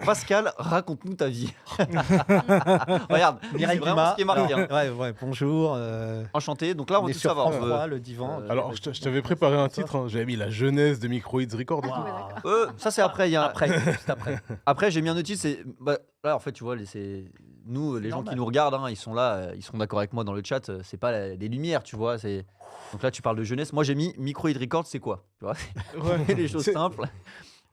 Pascal, raconte-nous ta vie. Regarde, Mireille c'est vraiment Dumas. ce qui est marqué. Alors, ouais, bonjour. Enchanté. Donc là, on On veut est tout sur savoir. France 3, le divan. Alors, je t'avais préparé un titre, hein. J'avais mis la jeunesse de Microids Records. Ah, ouais, d'accord. Ça, c'est après. Après, juste après. Après, j'ai mis un autre titre. Là, en fait, tu vois, nous, les gens normal. qui nous regardent, hein, ils sont là, ils seront d'accord avec moi dans le chat. C'est pas des lumières, tu vois. Donc là, tu parles de jeunesse. Moi, j'ai mis Microids Records, c'est quoi? Tu vois, Ouais. les choses simples.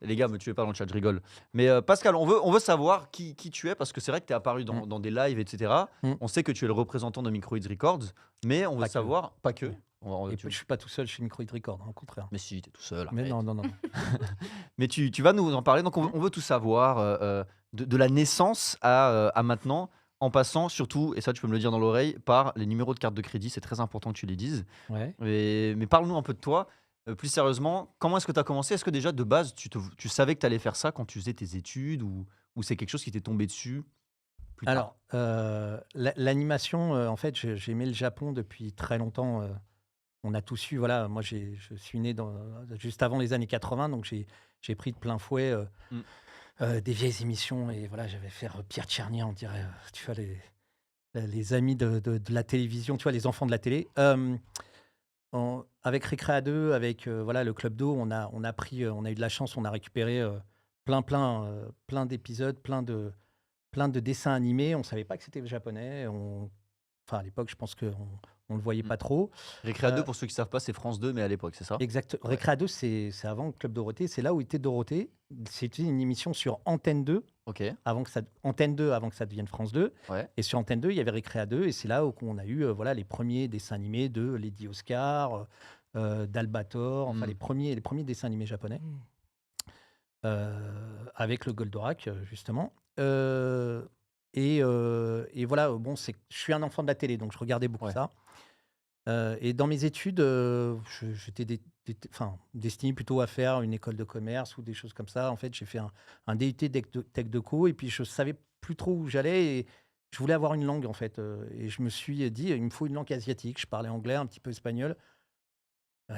Les gars, me tuez pas dans le chat, je rigole. Mais Pascal, on veut savoir qui tu es, parce que c'est vrai que tu es apparu dans des lives, etc. On sait que tu es le représentant de Microids Records, mais on veut Pas que. savoir, pas que. Et je suis pas tout seul chez Microids Records, au contraire. Mais si, tu es tout seul. Mais arrête. non. Mais tu vas nous en parler. Donc, on veut tout savoir de la naissance à maintenant, en passant surtout, et ça, tu peux me le dire dans l'oreille, par les numéros de carte de crédit. C'est très important que tu les dises. Ouais. Mais parle-nous un peu de toi. Plus sérieusement, comment est-ce que tu as commencé? Est-ce que déjà, de base, tu savais que tu allais faire ça quand tu faisais tes études, ou c'est quelque chose qui t'est tombé dessus plus tard? Alors, l'animation, en fait, j'ai aimé le Japon depuis très longtemps. On a tous eu, voilà, moi je suis né juste avant les années 80, donc j'ai pris de plein fouet des vieilles émissions. Et voilà, j'avais fait Pierre Tchernia, on dirait, tu vois, les amis de la télévision, tu vois, les enfants de la télé. Avec Récréa 2, avec voilà, le Club d'eau, on a eu de la chance, on a récupéré plein d'épisodes, plein de dessins animés. On savait pas que c'était japonais. Enfin, à l'époque, je pense qu'on ne le voyait pas trop. Récréa 2, pour ceux qui ne savent pas, c'est France 2, mais à l'époque, c'est ça? Exact. Ouais. Récréa 2, c'est avant le Club Dorothée. C'est là où était Dorothée. C'était une émission sur Antenne 2, Ok, Antenne 2 avant que ça devienne France 2. ouais. Et sur Antenne 2, il y avait Récréa 2. Et c'est là où on a eu voilà, les premiers dessins animés de Lady Oscar, d'Albator, enfin les premiers dessins animés japonais, avec le Goldorak, justement. Et voilà, bon, je suis un enfant de la télé, donc je regardais beaucoup Ouais. ça. Et dans mes études, j'étais destiné plutôt à faire une école de commerce ou des choses comme ça. En fait, j'ai fait un DUT Tech Deco, et puis je savais plus trop où j'allais, et je voulais avoir une langue, en fait. Et je me suis dit, il me faut une langue asiatique. Je parlais anglais, un petit peu espagnol.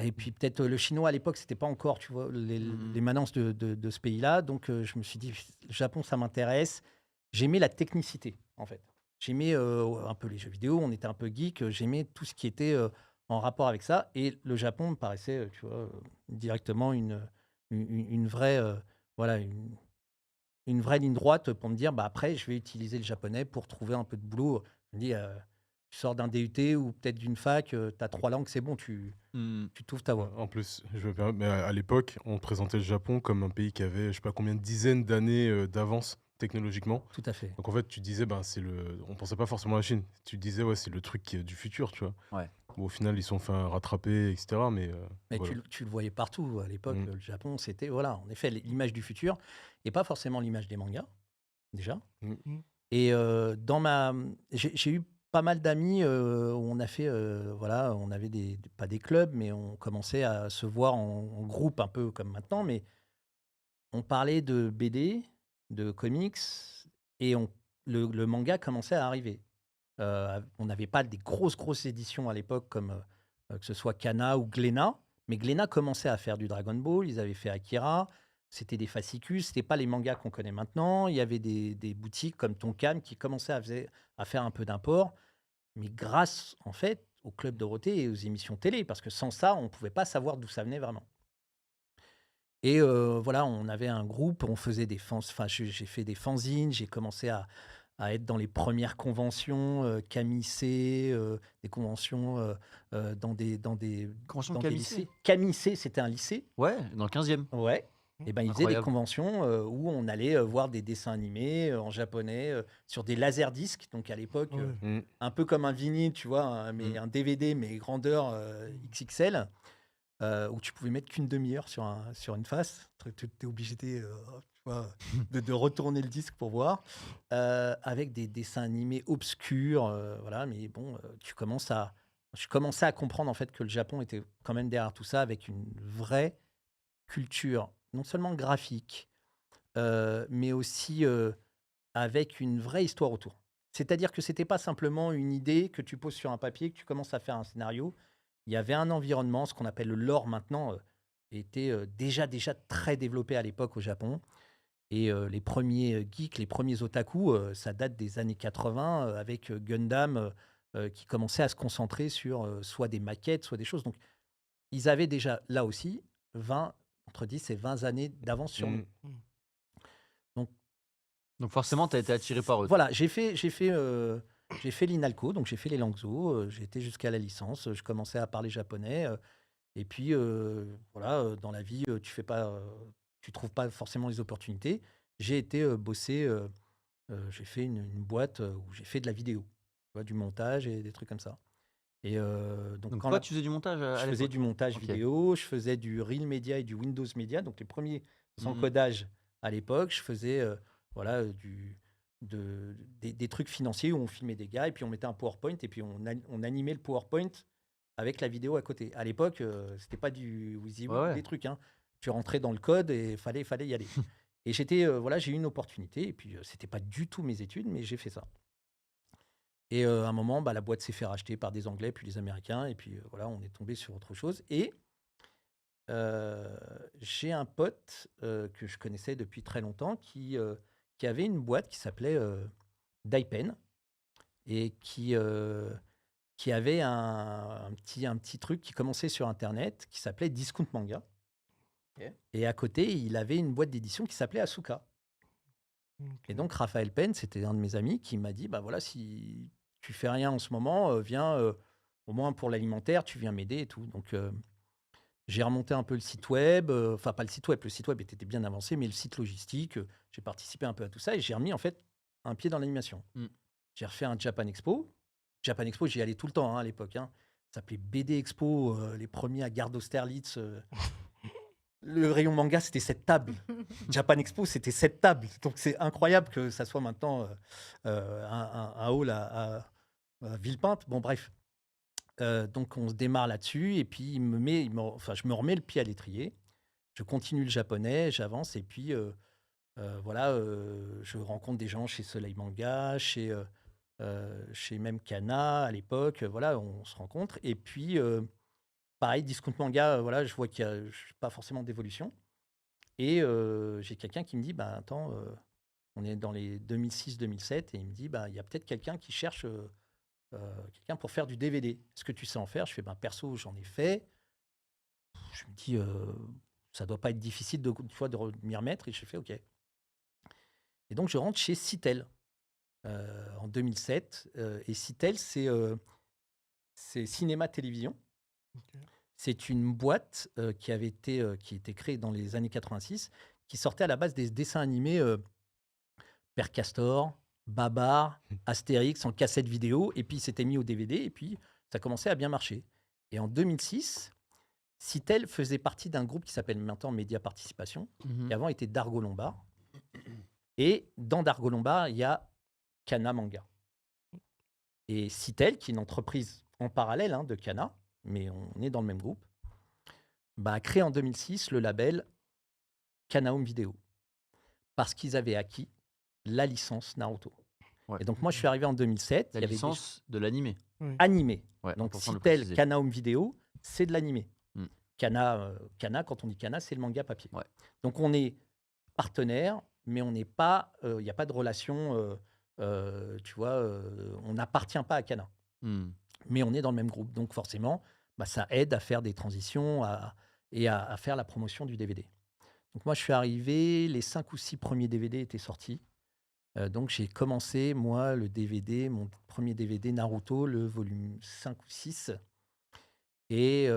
Et puis peut-être le chinois à l'époque, c'était pas encore, tu vois, les manances de ce pays-là. Donc je me suis dit, le Japon, ça m'intéresse. J'aimais la technicité, en fait. J'aimais un peu les jeux vidéo, on était un peu geek. J'aimais tout ce qui était en rapport avec ça. Et le Japon me paraissait, tu vois, directement une vraie, voilà, une vraie ligne droite pour me dire, bah après, je vais utiliser le japonais pour trouver un peu de boulot. Je me dis, tu sors d'un DUT ou peut-être d'une fac, tu as 3 langues, c'est bon, tu trouves ta voie. En plus, je me permets, mais à l'époque, on présentait le Japon comme un pays qui avait, je sais pas combien de dizaines d'années d'avance technologiquement. Tout à fait. Donc en fait, tu disais, ben, on pensait pas forcément à la Chine. Tu disais, ouais, c'est le truc du futur, tu vois. Ouais. Bon, au final, ils sont fait rattraper, etc. Mais voilà. tu le voyais partout à l'époque. Mm. Le Japon, c'était, voilà, en effet, l'image du futur et pas forcément l'image des mangas, déjà. Mm. Et j'ai eu pas mal d'amis où on a fait, voilà, on avait pas des clubs, mais on commençait à se voir en groupe, un peu comme maintenant, mais on parlait de BD, de comics, et le manga commençait à arriver. On n'avait pas des grosses éditions à l'époque, comme que ce soit Kana ou Glénat, mais Glénat commençait à faire du Dragon Ball, ils avaient fait Akira, c'était des fascicules, c'était pas les mangas qu'on connaît maintenant. Il y avait des boutiques comme Tonkam qui commençaient à faire un peu d'import, mais grâce, en fait, au Club Dorothée et aux émissions télé, parce que sans ça, on ne pouvait pas savoir d'où ça venait vraiment. Et voilà, on avait un groupe, on faisait j'ai fait des fanzines, j'ai commencé à être dans les premières conventions, Camicé, des conventions dans des Convention de dans des Camicé? lycées. Camicé, c'était un lycée. Ouais, dans le 15e. Ouais. Et ben, ils faisaient des Incroyable. conventions où on allait voir des dessins animés en japonais sur des laserdiscs. Donc à l'époque, un peu comme un vinyle, tu vois, mais un DVD, mais grandeur XXL, où tu pouvais mettre qu'une demi-heure sur une face. Tu étais obligé tu vois, de retourner le disque pour voir, avec des dessins animés obscurs. Voilà, mais bon, je commençais à comprendre en fait que le Japon était quand même derrière tout ça, avec une vraie culture, non seulement graphique, mais aussi avec une vraie histoire autour. C'est-à-dire que c'était pas simplement une idée que tu poses sur un papier, que tu commences à faire un scénario. Il y avait un environnement, ce qu'on appelle le lore maintenant, était déjà très développé à l'époque au Japon. Et les premiers geeks, les premiers otaku, ça date des années 80 avec Gundam qui commençait à se concentrer sur soit des maquettes, soit des choses. Donc, ils avaient déjà, là aussi, 20, entre 10 et 20 années d'avance sur nous. Mmh. Donc, Donc forcément, tu as été attiré par eux. voilà, j'ai fait l'INALCO, donc j'ai fait les Langso, j'ai été jusqu'à la licence, je commençais à parler japonais. Et puis, voilà, dans la vie, tu trouves pas forcément les opportunités. J'ai été bosser, j'ai fait une boîte où j'ai fait de la vidéo, tu vois, du montage et des trucs comme ça. Et donc, Donc quand toi, tu faisais du montage je à faisais l'époque? du montage Ok. vidéo, je faisais du Real Media et du Windows Media, donc les premiers Mhm. encodages à l'époque. Je faisais voilà, des trucs financiers où on filmait des gars et puis on mettait un PowerPoint et puis on animait le PowerPoint avec la vidéo à côté. À l'époque, c'était pas du Ouais, WYSIWYG ou ouais. des trucs, hein. Tu rentrais dans le code et fallait y aller. Et j'étais, voilà, j'ai eu une opportunité et puis c'était pas du tout mes études, mais j'ai fait ça. Et à un moment, bah, la boîte s'est fait racheter par des Anglais, puis des Américains, et puis voilà, on est tombé sur autre chose. Et j'ai un pote que je connaissais depuis très longtemps qui avait une boîte qui s'appelait Daipen et qui avait un petit truc qui commençait sur Internet qui s'appelait Discount Manga. Ok. Et à côté, il avait une boîte d'édition qui s'appelait Asuka. Et donc, Raphaël Penn, c'était un de mes amis qui m'a dit, bah voilà, si tu fais rien en ce moment, viens, au moins pour l'alimentaire, tu viens m'aider et tout. Donc, j'ai remonté un peu le site web, enfin pas le site web était bien avancé, mais le site logistique, j'ai participé un peu à tout ça et j'ai remis en fait un pied dans l'animation. Mm. J'ai refait un Japan Expo. Japan Expo, j'y allais tout le temps, hein, à l'époque, hein. Ça s'appelait BD Expo, les premiers à Gare d'Austerlitz. Le rayon manga, c'était cette table. Japan Expo, c'était cette table. Donc c'est incroyable que ça soit maintenant un hall à Villepinte. Bon, bref. Donc on se démarre là-dessus et puis enfin, je me remets le pied à l'étrier. Je continue le japonais, j'avance et puis voilà, je rencontre des gens chez Soleil Manga, chez même Kana à l'époque. Voilà, on se rencontre et puis pareil, Discount Manga, voilà, je vois qu'il y a pas forcément d'évolution. Et j'ai quelqu'un qui me dit, bah attends, on est dans les 2006-2007 et il me dit, bah il y a peut-être quelqu'un qui cherche quelqu'un pour faire du DVD. Est-ce que tu sais en faire? Je fais, ben perso, j'en ai fait. Je me dis, ça doit pas être difficile une fois de m'y remettre et je fais, ok. Et donc je rentre chez Citel en 2007. Et Citel, c'est cinéma-télévision. Ok. C'est une boîte qui était créée dans les années 86, qui sortait à la base des dessins animés Père Castor, Babar, Astérix en cassette vidéo, et puis il s'était mis au DVD, et puis ça commençait à bien marcher. Et en 2006, Citel faisait partie d'un groupe qui s'appelle maintenant Média Participation, Mhm. qui avant était Dargo Lombard. Et dans Dargo Lombard, il y a Kana Manga. Et Citel, qui est une entreprise en parallèle de Kana, mais on est dans le même groupe, bah, a créé en 2006 le label Kana Home Video, parce qu'ils avaient acquis la licence Naruto. Ouais. Et donc moi, je suis arrivé en 2007, La il y avait licence de l'animé. animé. Ouais, Donc important de le Citel, préciser. Kana Home Video, c'est de l'animé. Mm. Kana, quand on dit Kana, c'est le manga papier. Ouais. Donc on est partenaire, mais on n'est pas, il n'y a pas de relation, tu vois, on n'appartient pas à Kana, Mm. mais on est dans le même groupe. Donc forcément, bah, ça aide à faire des transitions et à faire la promotion du DVD. Donc moi, je suis arrivé, les 5 ou 6 premiers DVD étaient sortis. Donc j'ai commencé, moi, mon premier DVD Naruto, le volume 5 ou 6. Et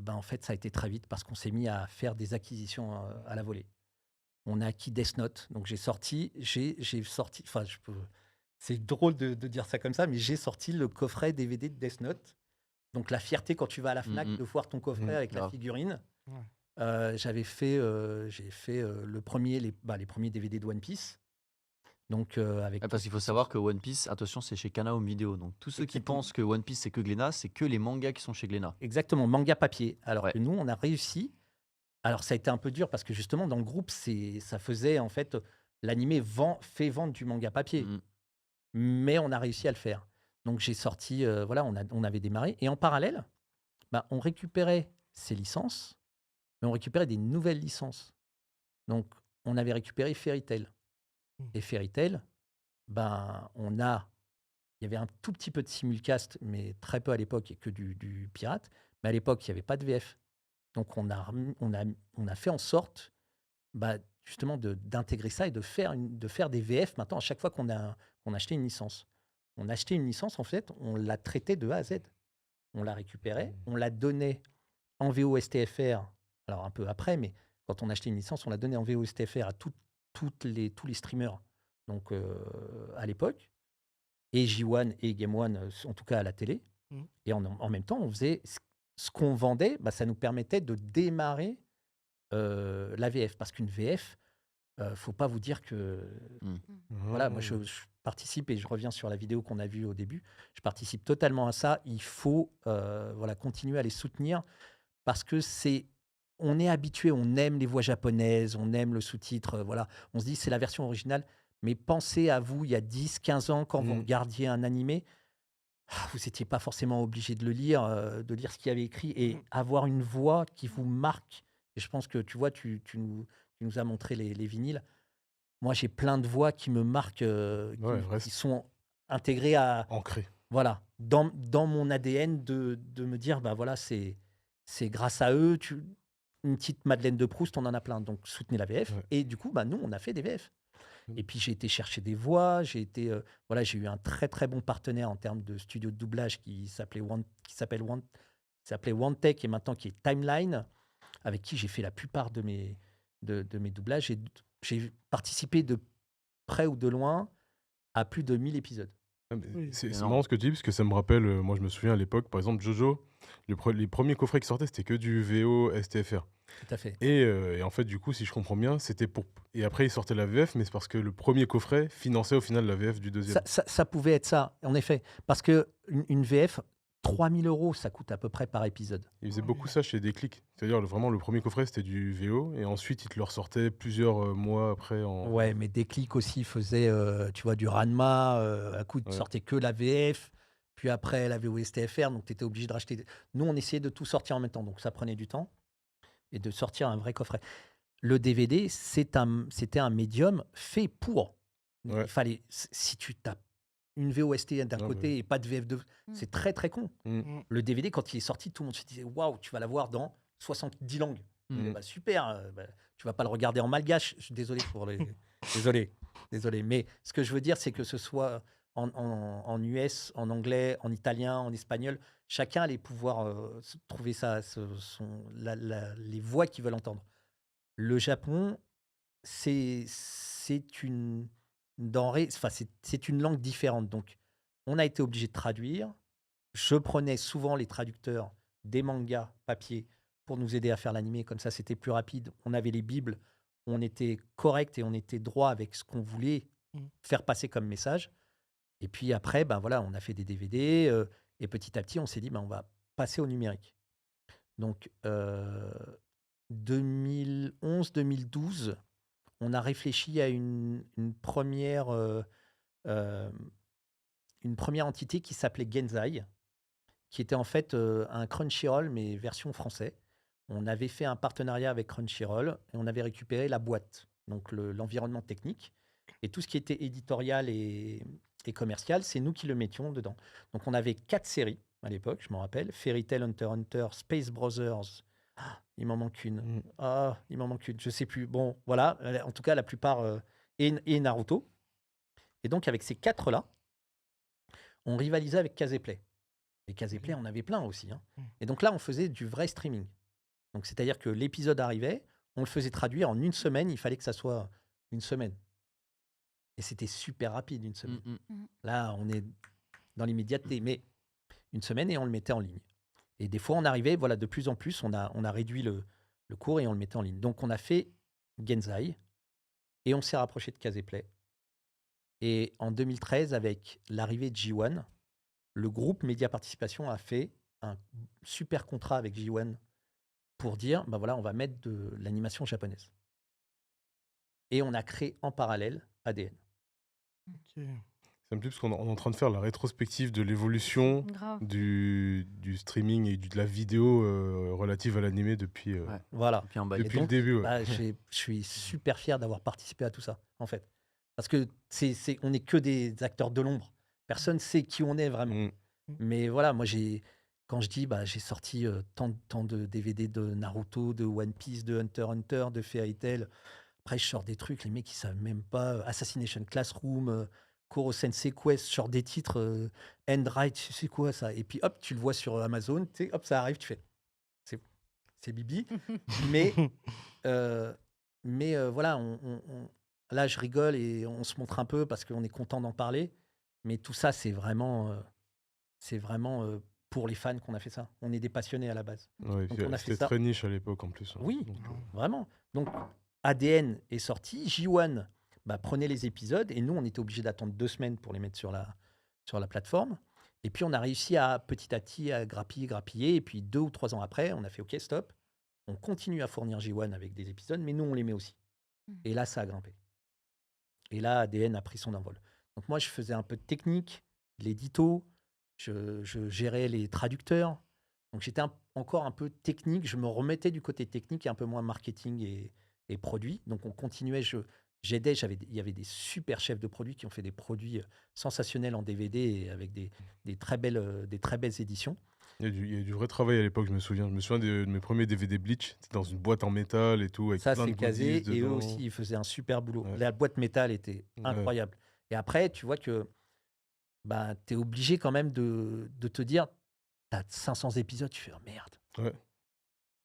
ben, en fait, ça a été très vite parce qu'on s'est mis à faire des acquisitions à la volée. On a acquis Death Note. Donc j'ai sorti, enfin, c'est drôle de dire ça comme ça, mais j'ai sorti le coffret DVD de Death Note. Donc la fierté quand tu vas à la Fnac Mhm. de voir ton coffret avec la Grave. figurine. Ouais. J'ai fait les premiers DVD de One Piece. Donc avec Ouais, parce qu'il faut savoir que One Piece, attention, c'est chez Kana Home Video. Donc tous ceux qui Exactement. pensent que One Piece c'est que Glénat, c'est que les mangas qui sont chez Glénat. Exactement, manga papier. Alors Ouais. que nous, on a réussi. Alors ça a été un peu dur parce que justement dans le groupe, ça faisait en fait l'animé fait vendre du manga papier, Mhm. mais on a réussi à le faire. Donc j'ai sorti, voilà, on avait démarré et en parallèle, bah, on récupérait ces licences, mais on récupérait des nouvelles licences. Donc on avait récupéré Fairy Tail. Et Fairy Tail, ben, il y avait un tout petit peu de simulcast, mais très peu à l'époque, et que du pirate. Mais à l'époque, il n'y avait pas de VF. Donc, on a fait en sorte, bah, justement, d'intégrer ça et de faire des VF maintenant à chaque fois qu'on achetait une licence. On achetait une licence, en fait, on la traitait de A à Z. On la récupérait, on la donnait en VO-STFR, alors un peu après, mais quand on achetait une licence, on la donnait en VO-STFR à tous les streamers donc, à l'époque, et J1 et Game One, en tout cas à la télé. Et en même temps, on faisait ce qu'on vendait, bah, ça nous permettait de démarrer la VF. Parce qu'une VF, faut pas vous dire que. Voilà, moi je participe et je reviens sur la vidéo qu'on a vue au début. Je participe totalement à ça. Il faut voilà, continuer à les soutenir parce que on est habitué, on aime les voix japonaises, on aime le sous-titre. Voilà, on se dit c'est la version originale. Mais pensez à vous, il y a 10, 15 ans, quand vous regardiez un animé, vous n'étiez pas forcément obligé de de lire ce qu'il y avait écrit et avoir une voix qui vous marque. Et je pense que tu vois, tu nous as montré les vinyles. Moi, j'ai plein de voix qui me marquent, Ouais, qui reste sont intégrées ancré. voilà, dans mon ADN de me dire, bah voilà, c'est grâce à eux. Une petite Madeleine de Proust, on en a plein. Donc, soutenez la VF. Ouais. Et du coup, bah, nous, on a fait des VF. Et puis, j'ai été chercher des voix. Voilà, j'ai eu un très, très bon partenaire en termes de studio de doublage qui s'appelait OneTech et maintenant qui est Timeline, avec qui j'ai fait la plupart de mes doublages. Et j'ai participé de près ou de loin à plus de 1000 épisodes. Ah, mais Oui. c'est Énorme. marrant ce que tu dis, parce que ça me rappelle, moi je me souviens à l'époque, par exemple, Jojo, les premiers coffrets qui sortaient, c'était que du VO STFR. Tout à fait. Et en fait, du coup, si je comprends bien, c'était pour. Et après, ils sortaient la VF, mais c'est parce que le premier coffret finançait au final la VF du deuxième. Ça pouvait être ça, en effet. Parce que une VF, 3000 euros, ça coûte à peu près par épisode. Ils faisaient Ouais. beaucoup ça chez Déclic. C'est-à-dire, vraiment, le premier coffret, c'était du VO, et ensuite, ils te le ressortaient plusieurs mois après en. Ouais, mais Déclic aussi faisait, tu vois, du Ranma. À coup, de Ouais. sortait que la VF. Puis après, la VOSTFR. Donc, tu étais obligé de racheter. Nous, on essayait de tout sortir en même temps. Donc, ça prenait du temps. Et de sortir un vrai coffret. Le DVD, c'était un médium fait pour. Ouais. Il fallait, si tu tapes une VOST d'un Ah, côté ouais. et pas de VF2, c'est très très con. Le DVD, quand il est sorti, tout le monde se disait waouh, tu vas l'avoir dans 70 langues. Bah, super, tu vas pas le regarder en malgache. Je suis désolé pour les. désolé. Mais ce que je veux dire, c'est que ce soit en US, en anglais, en italien, en espagnol, chacun allait pouvoir trouver les voix qu'ils veulent entendre. Le Japon, c'est une denrée, enfin, c'est une langue différente. Donc, on a été obligé de traduire. Je prenais souvent les traducteurs des mangas papier pour nous aider à faire l'animé. Comme ça, c'était plus rapide. On avait les bibles. On était correct et on était droit avec ce qu'on voulait faire passer comme message. Et puis après, ben voilà, on a fait des DVD. Et petit à petit, on s'est dit, ben, on va passer au numérique. Donc, 2011-2012, on a réfléchi à une première entité qui s'appelait Genzai, qui était en fait un Crunchyroll, mais version français. On avait fait un partenariat avec Crunchyroll et on avait récupéré la boîte, donc l'environnement technique. Et tout ce qui était éditorial et commercial, c'est nous qui le mettions dedans. Donc on avait 4 séries à l'époque, je m'en rappelle. Fairy Tail, Hunter x Hunter, Space Brothers. Il m'en manque une. Il m'en manque une, je sais plus. Bon, voilà, en tout cas la plupart, et Naruto. Et donc avec ces 4-là, on rivalisait avec Caseplay. Et Caseplay, on avait plein aussi. Et donc là, on faisait du vrai streaming. Donc c'est-à-dire que l'épisode arrivait, on le faisait traduire en une semaine, il fallait que ça soit une semaine. Et c'était super rapide, une semaine. Là, on est dans l'immédiateté, mais une semaine et on le mettait en ligne. Et des fois, on arrivait, voilà, de plus en plus, on a réduit le cours et on le mettait en ligne. Donc, on a fait Genzai et on s'est rapproché de Caseplay. Et en 2013, avec l'arrivée de J1, le groupe Média Participation a fait un super contrat avec J1 pour dire, ben voilà, on va mettre de l'animation japonaise. Et on a créé en parallèle ADN. Ça Ça me plaît parce qu'on est en train de faire la rétrospective de l'évolution Grave. du streaming et de la vidéo relative à l'animé depuis, Ouais. Voilà. Et puis un bail. Et depuis le donc, début. Ouais. bah, je suis super fier d'avoir participé à tout ça, en fait. Parce que on n'est que des acteurs de l'ombre. Personne sait qui on est vraiment. Mm. Mais voilà, moi, quand je dis, bah, j'ai sorti tant de DVD de Naruto, de One Piece, de Hunter x Hunter, de Fairy Tail. Après, je sors des trucs, les mecs, ils savent même pas. Assassination Classroom, Koro Sensei Quest, je sors des titres, End Right, c'est quoi ça? Et puis hop, tu le vois sur Amazon, tu sais, hop, ça arrive, tu fais, c'est Bibi. Mais, voilà, là, je rigole et on se montre un peu parce qu'on est content d'en parler. Mais tout ça, c'est vraiment pour les fans qu'on a fait ça. On est des passionnés à la base. Ouais, Donc, on a fait c'était ça. très niche à l'époque en plus. Hein. Oui, Donc, vraiment. Donc, ADN est sorti. J1 prenait les épisodes et nous, on était obligés d'attendre 2 semaines pour les mettre sur la plateforme. Et puis, on a réussi petit à petit à grappiller. Et puis, 2 ou 3 ans après, on a fait OK, stop. On continue à fournir J1 avec des épisodes, mais nous, on les met aussi. Et là, ça a grimpé. Et là, ADN a pris son envol. Donc, moi, je faisais un peu de technique, l'édito, je gérais les traducteurs. Donc, j'étais encore un peu technique. Je me remettais du côté technique et un peu moins marketing et produits. Donc, on continuait. J'aidais. Il y avait des super chefs de produits qui ont fait des produits sensationnels en DVD et avec des très belles éditions. il y a du vrai travail à l'époque, je me souviens. Je me souviens de mes premiers DVD Bleach. C'était dans une boîte en métal et tout, avec Ça, plein de c'est casé. goodies Et eux dedans. aussi, ils faisaient un super boulot. Ouais. La boîte métal était Ouais. incroyable. Et après, tu vois que tu es obligé quand même de te dire, tu as 500 épisodes, tu fais oh, merde. Ouais.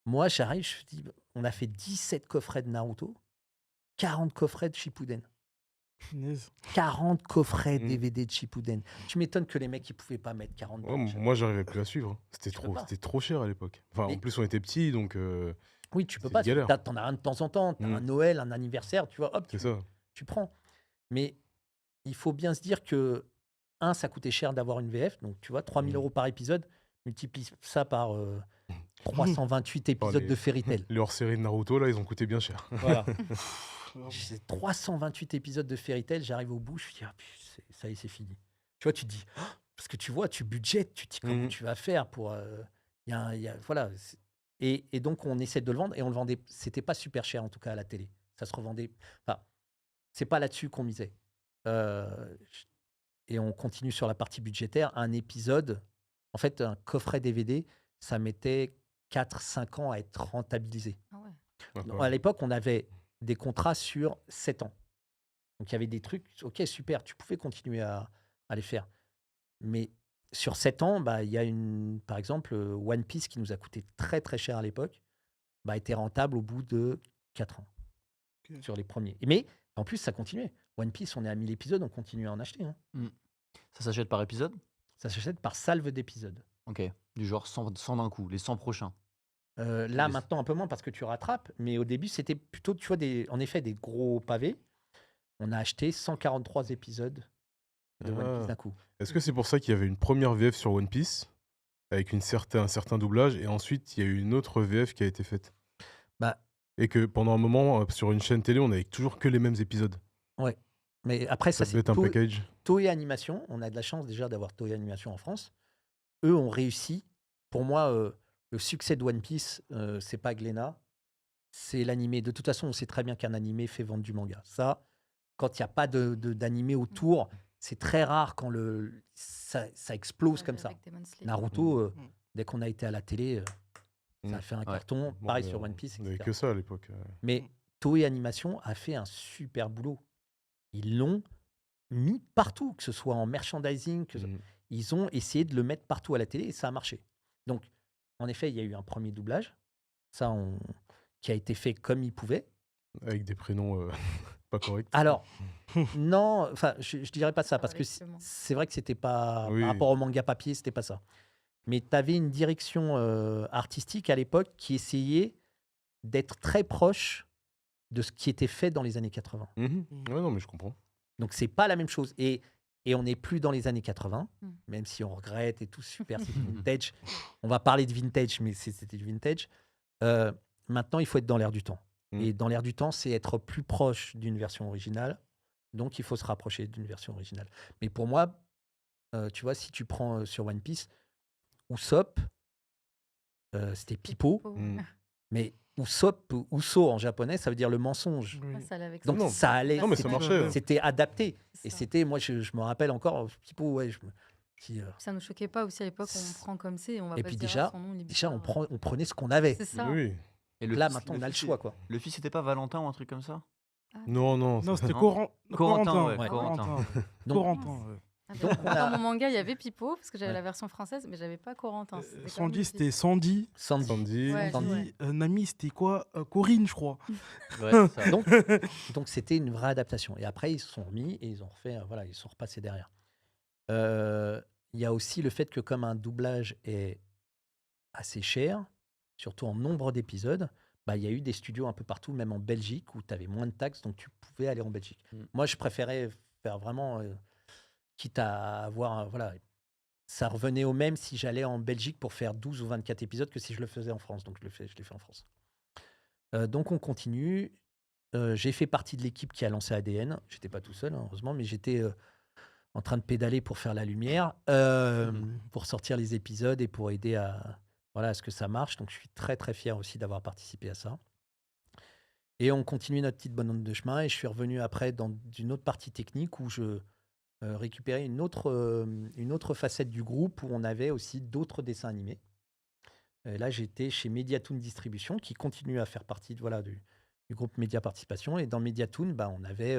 Moi, j'arrive, je dis, on a fait 17 coffrets de Naruto, 40 coffrets de Shippuden. Punaise. 40 coffrets Mm. DVD de Shippuden. Tu m'étonnes que les mecs, ils pouvaient pas mettre 40 Ouais, balles. moi, j'arrivais plus à suivre. Hein. Tu peux pas. C'était trop cher à l'époque. Enfin, Mais- en plus, on était petits, donc Oui, tu peux c'est pas. galère. T'en as un de temps en temps. T'as un Noël, un anniversaire, tu vois, hop, c'est ça. tu prends. Mais il faut bien se dire que, ça coûtait cher d'avoir une VF. Donc, tu vois, 3 000 € par épisode. Multiplie ça par 328 épisodes les- de Fairy Tail. Les hors-séries de Naruto, là, ils ont coûté bien cher. Voilà. J'ai 328 épisodes de Fairy Tail, j'arrive au bout, je me dis, ah, ça y est, c'est fini. Tu vois, tu te dis, oh, parce que tu vois, tu budgètes, tu te dis comment Mhm. tu vas faire pour. Voilà. Et donc, on essaie de le vendre et on le vendait. C'était pas super cher, en tout cas, à la télé. Ça se revendait. Enfin, c'est pas là-dessus qu'on misait. Et on continue sur la partie budgétaire. Un épisode, en fait, un coffret DVD, ça mettait 4-5 ans à être rentabilisé. Ah ouais. D'accord. À l'époque, on avait des contrats sur 7 ans. Donc, il y avait des trucs, ok, super, tu pouvais continuer à les faire. Mais sur 7 ans, il y a par exemple, One Piece qui nous a coûté très très cher à l'époque, était rentable au bout de 4 ans Ok. sur les premiers. Mais en plus, ça continuait. One Piece, on est à 1000 épisodes, on continue à en acheter. Hein. Ça s'achète par épisode? Ça s'achète par salve d'épisodes. Ok. Du genre 100 d'un coup, les 100 prochains. Là, Les- maintenant, un peu moins parce que tu rattrapes. Mais au début, c'était plutôt, tu vois, en effet, des gros pavés. On a acheté 143 épisodes de One Piece Ah. d'un coup. Est-ce que c'est pour ça qu'il y avait une première VF sur One Piece avec un certain doublage et ensuite il y a eu une autre VF qui a été faite Bah, et que pendant un moment sur une chaîne télé on avait toujours que les mêmes épisodes. mais après, ça, Ça c'est devait être un package. Toei Animation. On a de la chance déjà d'avoir Toei Animation en France. Eux ont réussi. Pour moi, le succès de One Piece, c'est pas Glénat, c'est l'animé. De toute façon, on sait très bien qu'un animé fait vendre du manga. Ça, quand il n'y a pas d'animé autour, c'est très rare quand ça explose comme ça. Avec Demon Slayer. Naruto, dès qu'on a été à la télé, ça a Mm. fait un Ouais. carton. Bon, Pareil mais sur One Piece, on avait etc. que ça à l'époque. Mais Toei Animation a fait un super boulot. Ils l'ont mis partout, que ce soit en merchandising, ils ont essayé de le mettre partout à la télé et ça a marché. Donc, en effet, il y a eu un premier doublage, ça, qui a été fait comme il pouvait. Avec des prénoms pas corrects. Alors, non, enfin, je dirais pas ça parce que Correctement. c'est vrai que c'était pas Oui. par rapport au manga papier, c'était pas ça. Mais tu avais une direction artistique à l'époque qui essayait d'être très proche de ce qui était fait dans les années 80. Mhm. Ouais, non, mais je comprends. Donc, c'est pas la même chose. Et on n'est plus dans les années 80, Mm. même si on regrette et tout, super, c'est du vintage. On va parler de vintage, mais c'était du vintage. Maintenant, il faut être dans l'air du temps. Mm. Et dans l'air du temps, c'est être plus proche d'une version originale, Donc, il faut se rapprocher d'une version originale. Mais pour moi, tu vois, si tu prends sur One Piece, Usopp, c'était Pipo, Mm. mais Usopp, Uso en japonais, ça veut dire le mensonge. Oui. Ah, ça allait avec Donc, Non, ça allait, non, mais ça c'était- marchait. hein. c'était adapté. C'est Et ça. c'était, moi, je me rappelle encore, Pipo, ouais, Ça nous choquait pas aussi à l'époque, on prend comme c'est, on va Et pas puis se dire déjà, son nom, il est déjà, bizarre. on prenait ce qu'on avait. C'est ça. Oui. Et Là, fils- maintenant, on a le fils, choix, quoi. Le fils, c'était pas Valentin ou un truc comme ça? Non, non. Non, c'est- c'était Non. Corentin. Corentin, ouais, Ouais. Corentin. Donc, Corentin, ouais. Ah, Donc, on a- Dans mon manga, il y avait Pipo, parce que j'avais Ouais. la version française, mais j'avais pas Corentin. C'était quand même Sandy, le c'était fils. Sandy. Sandy. Sandy. Ouais. Sandy. Nami, c'était quoi Corinne, je crois. Ouais, c'est ça. Donc, c'était une vraie adaptation. Et après, ils se sont remis et ils ont refait, voilà, ils sont repassés derrière. Il y a aussi le fait que comme un doublage est assez cher, surtout en nombre d'épisodes, bah, il y a eu des studios un peu partout, même en Belgique, où tu avais moins de taxes, donc tu pouvais aller en Belgique. Mm. Moi, je préférais faire vraiment, quitte à avoir, voilà, ça revenait au même si j'allais en Belgique pour faire 12 ou 24 épisodes que si je le faisais en France. Donc, je l'ai fait en France. Donc, on continue. J'ai fait partie de l'équipe qui a lancé ADN. J'étais pas tout seul, hein, heureusement, mais j'étais en train de pédaler pour faire la lumière, pour sortir les épisodes et pour aider à ce que ça marche. Donc, je suis très, très fier aussi d'avoir participé à ça. Et on continue notre petite bonhomme de chemin. Et je suis revenu après dans une autre partie technique où je récupérais une autre facette du groupe où on avait aussi d'autres dessins animés. Et là, j'étais chez Mediatoon Distribution qui continue à faire partie du groupe Média Participation. Et dans Mediatoon, bah, on avait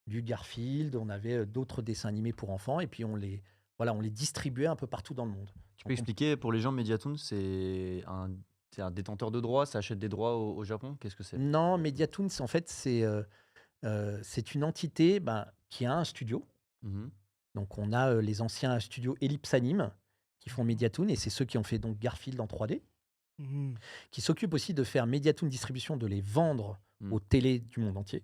du Garfield, on avait d'autres dessins animés pour enfants. Et puis, on les distribuait un peu partout dans le monde. Tu peux expliquer pour les gens, Mediatoon, c'est un détenteur de droits, ça achète des droits au Japon? Qu'est-ce que c'est? Non, Mediatoon, en fait, c'est une entité qui a un studio. Mhm. Donc, on a les anciens studios Ellipse Anime qui font Mediatoon, et c'est ceux qui ont fait donc Garfield en 3D, Mhm. qui s'occupent aussi de faire Mediatoon Distribution, de les vendre aux télés du monde entier.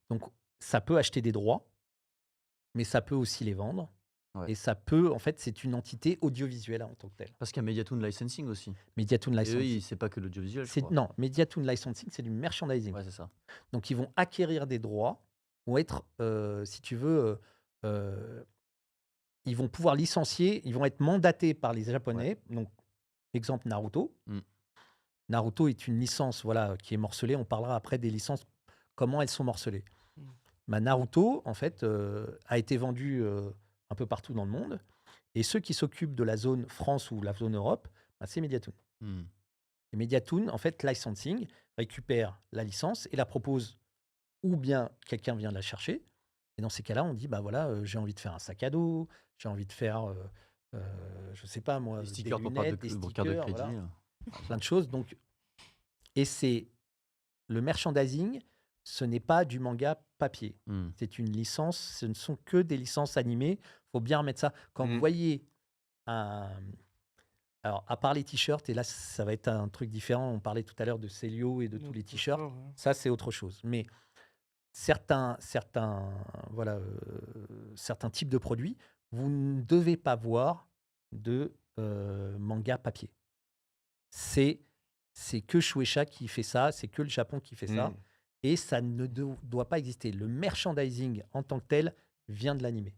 Donc, ça peut acheter des droits, mais ça peut aussi les vendre. Ouais. Et ça peut, en fait, c'est une entité audiovisuelle en tant que telle. Parce qu'il y a Mediatoon Licensing aussi. Mediatoon Et eux, Licensing. c'est pas que l'audiovisuel, je C'est- crois. Non, Mediatoon Licensing, c'est du merchandising. Ouais, c'est ça. Donc, ils vont acquérir des droits, vont être, si tu veux, ils vont pouvoir licencier, ils vont être mandatés par les Japonais. Donc, exemple Naruto. Mm. Naruto est une licence qui est morcelée. On parlera après des licences, comment elles sont morcelées. Naruto, en fait, a été vendu un peu partout dans le monde. Et ceux qui s'occupent de la zone France ou la zone Europe, c'est Mediatoon. Mm. Et Mediatoon, en fait, licensing, récupère la licence et la propose, ou bien quelqu'un vient la chercher. Et dans ces cas-là, on dit, j'ai envie de faire un sac à dos, j'ai envie de faire, je sais pas moi, Des des stickers pour carte lunettes, des de carte de stickers, crédit. voilà, plein de choses. Donc, et c'est le merchandising, ce n'est pas du manga papier. Mm. C'est une licence, ce ne sont que des licences animées. Il faut bien remettre ça. Quand vous voyez alors, à part les t-shirts, et là, ça va être un truc différent. On parlait tout à l'heure de Célio et de tous les t-shirts. Ça, c'est autre chose. Mais certains types de produits, vous ne devez pas voir de manga papier. C'est que Shueisha qui fait ça, c'est que le Japon qui fait ça. Et ça ne doit pas exister. Le merchandising en tant que tel vient de l'animé.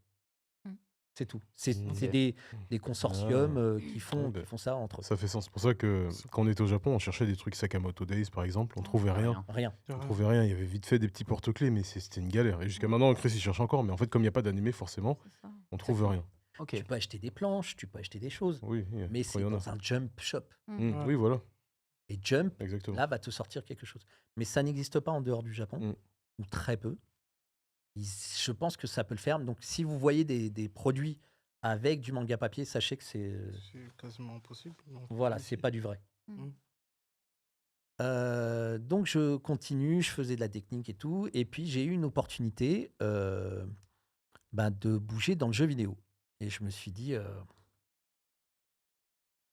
C'est tout. C'est des consortiums qui font ça entre eux. Ça fait sens. C'est pour ça que quand on était au Japon, on cherchait des trucs Sakamoto Days, par exemple. On trouvait rien. Rien. On trouvait rien. Il y avait vite fait des petits porte-clés, mais c'était une galère. Et jusqu'à maintenant, Chris, il cherche encore. Mais en fait, comme il n'y a pas d'animé, forcément, C'est ça. on trouve rien. Ok. Tu peux acheter des planches, tu peux acheter des choses. Oui, Mais quand c'est il y en a. dans un jump shop. Mm. Oui, voilà. Et jump, Exactement. là, va te sortir quelque chose. Mais ça n'existe pas en dehors du Japon, ou très peu. Je pense que ça peut le faire. Donc, si vous voyez des produits avec du manga papier, sachez que c'est quasiment impossible. voilà, c'est pas du vrai. Mm. Donc, je continue, je faisais de la technique et tout. Et puis, j'ai eu une opportunité de bouger dans le jeu vidéo. Et je me suis dit,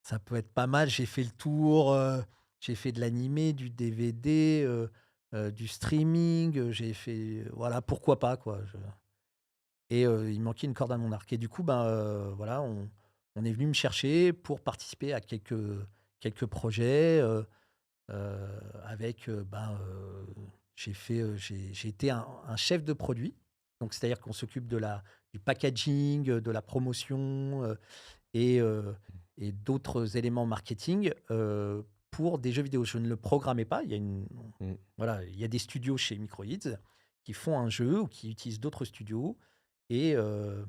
ça peut être pas mal. J'ai fait le tour, j'ai fait de l'animé, du DVD, du streaming. J'ai fait, voilà, pourquoi pas, quoi. Et il manquait une corde à mon arc. Et du coup, voilà, on est venu me chercher pour participer à quelques projets. Avec, j'ai été un chef de produit Donc, c'est-à-dire qu'on s'occupe du packaging, de la promotion et, euh, et d'autres éléments marketing pour des jeux vidéo. Je ne le programmais pas. Mm. Voilà, il y a des studios chez Microids qui font un jeu ou qui utilisent d'autres studios et, euh,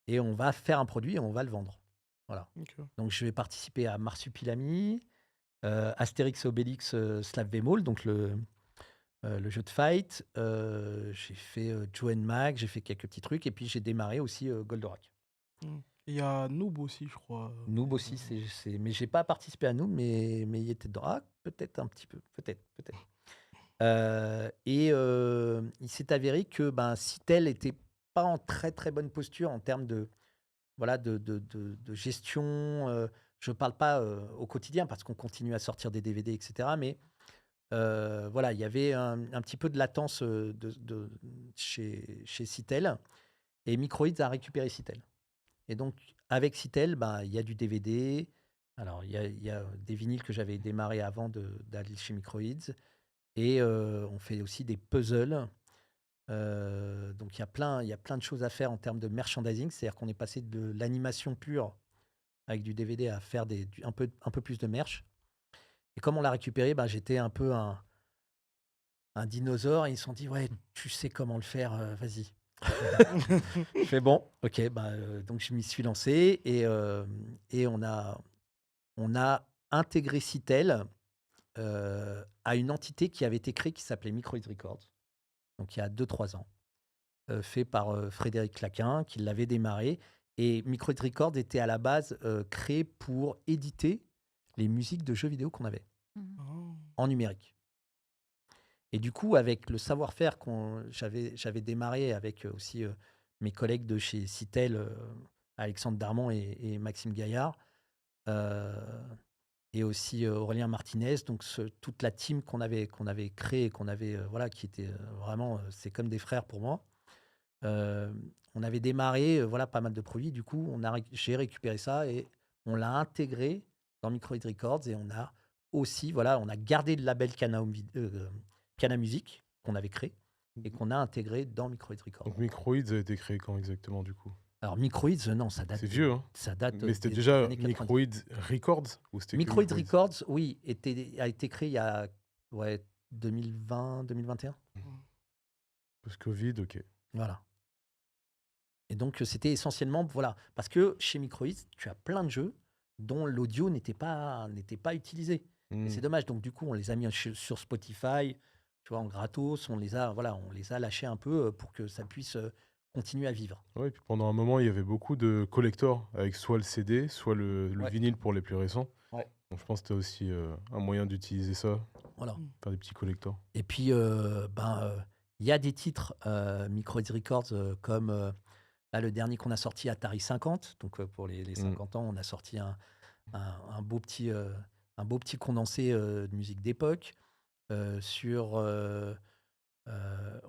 et on va faire un produit et on va le vendre. Voilà. Ok. Donc, je vais participer à Marsupilami, Astérix et Obélix Slap Vemol, donc le jeu de fight. J'ai fait Joe and Mag, j'ai fait quelques petits trucs et puis j'ai démarré aussi Goldorak. Il y a Noob aussi, je crois. Noob aussi, mais j'ai pas participé à Noob, mais il était dedans. Ah, peut-être un petit peu, peut-être. Il s'est avéré que Citel était pas en très très bonne posture en termes de de gestion. Je parle pas au quotidien parce qu'on continue à sortir des DVD, etc. Mais voilà, il y avait un petit peu de latence chez Citel et Microids a récupéré Citel. Et donc, avec Citel, il y a du DVD. Alors, il y a des vinyles que j'avais démarré avant d'aller chez Microids. Et on fait aussi des puzzles. Donc, il y a plein de choses à faire en termes de merchandising. C'est-à-dire qu'on est passé de l'animation pure avec du DVD à faire un peu plus de merch. Et comme on l'a récupéré, j'étais un peu un dinosaure. Et ils se sont dit, ouais, tu sais comment le faire, vas-y. Je fais bon, ok, donc je m'y suis lancé et on a intégré Citel à une entité qui avait été créée qui s'appelait Microids Records, donc il y a 2-3 ans, fait par Frédéric Claquin, qui l'avait démarré. Et Microids Records était à la base créé pour éditer les musiques de jeux vidéo qu'on avait Oh. en numérique. Et du coup, avec le savoir-faire j'avais démarré avec aussi mes collègues de chez Citel, Alexandre Darmon et Maxime Gaillard, euh, et aussi Aurélien Martinez, donc toute la team qu'on avait créée, voilà, qui était vraiment, c'est comme des frères pour moi. On avait démarré voilà, pas mal de produits. Du coup, j'ai récupéré ça et on l'a intégré dans Microids Records et on a aussi, voilà, on a gardé le label Cana Music qu'on avait créé et qu'on a intégré dans Microids Records. Donc Microids a été créé quand exactement du coup? Alors Microids, non, ça date. C'est vieux, hein? Ça date. Mais c'était des déjà années 90. Microids Records ou c'était que Microids Microids? Records, oui, a été créé il y a 2020, 2021. Post-Covid, ok. Voilà. Et donc, c'était essentiellement, voilà, parce que chez Microids, tu as plein de jeux dont l'audio n'était pas utilisé. Et c'est dommage. Donc, du coup, on les a mis sur Spotify, tu vois, en gratos. On les a lâchés un peu pour que ça puisse continuer à vivre. Ouais, et puis pendant un moment, il y avait beaucoup de collectors avec soit le CD, soit le Ouais. vinyle pour les plus récents. Ouais. Donc je pense que tu as aussi un moyen d'utiliser ça, Voilà. faire des petits collectors. Et puis, il y a des titres Microids Records comme là, le dernier qu'on a sorti, Atari 50. Donc, pour les 50 ans, on a sorti un beau petit condensé de musique d'époque.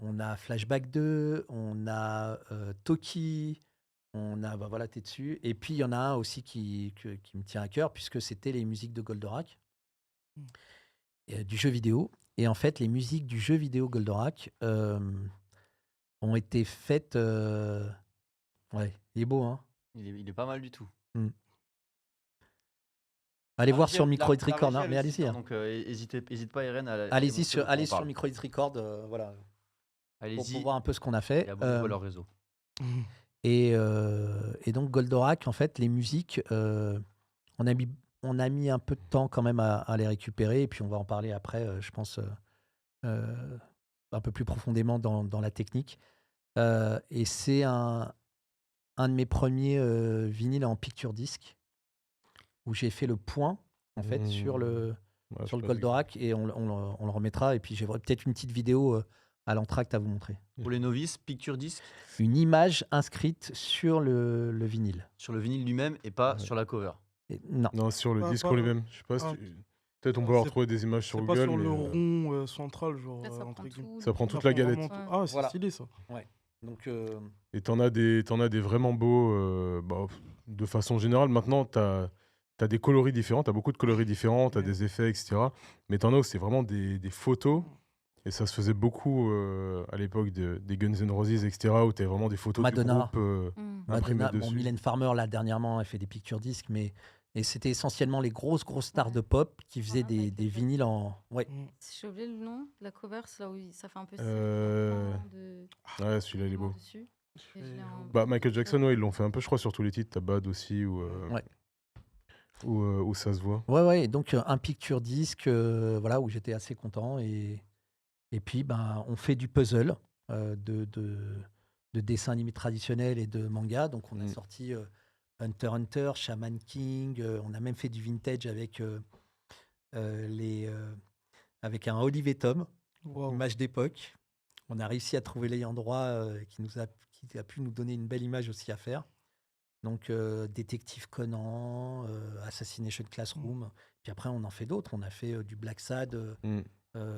On a Flashback 2, on a Toki, on a, voilà, t'es dessus. Et puis, il y en a un aussi qui me tient à cœur, puisque c'était les musiques de Goldorak, du jeu vidéo. Et en fait, les musiques du jeu vidéo Goldorak ont été faites. Ouais, il est beau, hein. Il est pas mal du tout. Allez La voir régie, sur la- Microids la Records, régie hein, a mais le allez-y. site, hein, Hein. donc hésite pas, Irène, à Allez-y montrer sur, de quoi allez on sur parle. Microids Records, voilà, pour Allez-y, voir un peu ce qu'on a et fait. abonnez-vous à leur réseau. Et donc Goldorak, en fait, les musiques, on a mis un peu de temps quand même à les récupérer, et puis on va en parler après, je pense, un peu plus profondément dans la technique. Et c'est un de mes premiers vinyles en picture disc, où j'ai fait le point, en fait, sur le Ouais, sur je le sais pas Goldorak, et on le remettra, et puis j'ai peut-être une petite vidéo à l'entracte à vous montrer. Pour les novices, picture disc Une image inscrite sur le vinyle. sur le vinyle lui-même et pas Ouais. sur la cover. Non. Non, sur le Pas- disque pas- en lui-même. Je sais pas si Ah. peut-être on Ah, peut avoir c'est- retrouver des images sur C'est Google. pas sur mais, le rond central, genre, Là, ça entre prend guillemets. tout. ça prend Ça toute la prend galette. vraiment tout. Ouais. Ah, c'est Voilà. stylé ça. Donc, Et t'en as des vraiment beaux. De façon générale, maintenant, t'as des coloris différents. T'as beaucoup de coloris différents. T'as Ouais. des effets, etc. Mais t'en as où c'est vraiment des photos Et ça se faisait beaucoup à l'époque des Guns N' Roses, etc., où tu avais vraiment des photos Madonna. du groupe Mm. imprimées Madonna, bon, dessus. Mylène Farmer, là, dernièrement, elle fait des picture disques, mais et c'était essentiellement les grosses stars de pop qui faisaient Voilà, Michael des Jackson. vinyles en. Ouais, Mm. J'ai oublié le nom de la cover, c'est là où ça fait un peu Euh, enfant de Ouais, celui-là, il est beau. dessus. Je Et je vais- l'ai en- Bah, Michael Jackson, ouais, ils l'ont fait un peu, je crois, sur tous les titres. T'as Bad aussi, Ouais. où ça se voit. ouais, et donc un picture disque, voilà, où j'étais assez content. Et puis, ben, on fait du puzzle de dessins animés traditionnels et de manga. Donc, on a Mm. sorti Hunter x Hunter, Shaman King. On a même fait du vintage avec, avec un Olive et Tom, Waouh. image d'époque. On a réussi à trouver l'ayant droit qui a pu nous donner une belle image aussi à faire. Donc, Détective Conan, Assassination Classroom. Puis après, on en fait d'autres. On a fait du Black Sad, Mm.